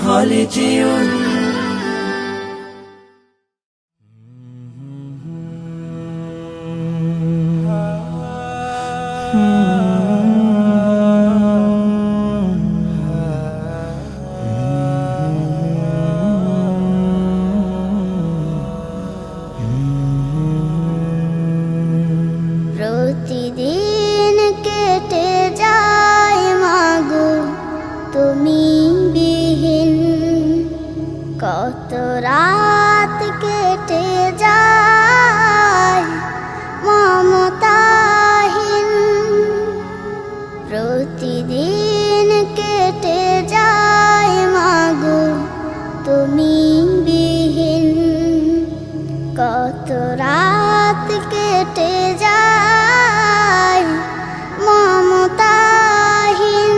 خالدون প্রতিদিন কেটে যায় মাগো তুমি বিহীন, কত রাত কেটে যায় মমতাহীন। প্রতিদিন কেটে যায় মাগো তুমি বিহীন, কত রাত কেটে যায় মমতাহীন।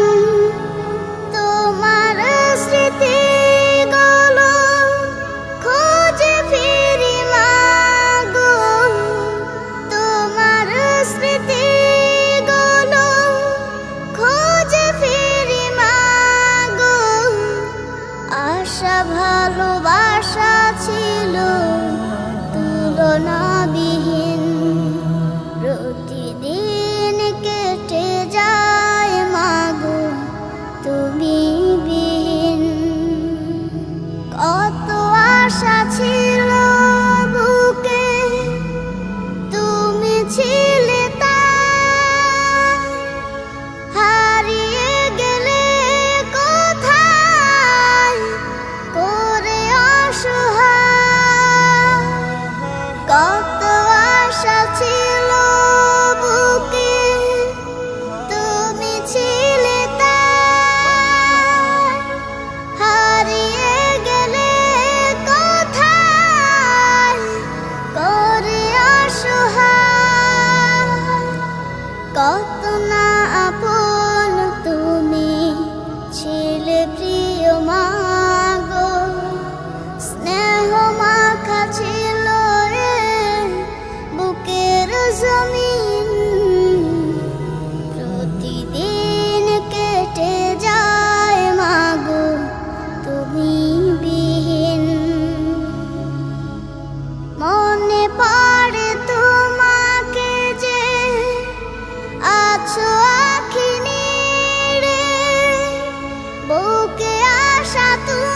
তোমার স্মৃতিগুলো খুঁজে ফিরি মাগো, তোমার স্মৃতিগুলো খুঁজে ফিরি মাগো। আশা ভালোবাসা ছিল তুলনাবিহীন, প্রতিদিন কেটে যায় মাগো তুমি বিহীন। কত আশা ছিল বুকে, তুমি ছিলে তাই, হারিয়ে গেলে কোথায় করে অসহায়। কত আশা ছিল বুকে, তুমি ছিলে তাই, হারিয়ে গেলে কোথায় করে অসহায়। কত না আপন তুমি ছিলে প্রিয় মাগো, স্নেহ মাখা ছিল বুকের জমিন। প্রতিদিন কেটে যায় মাগো তুমি বিহীন, মনে পড়ে তোমাকে যে আছো আখি নিড়ে, বুকে আশা তুমি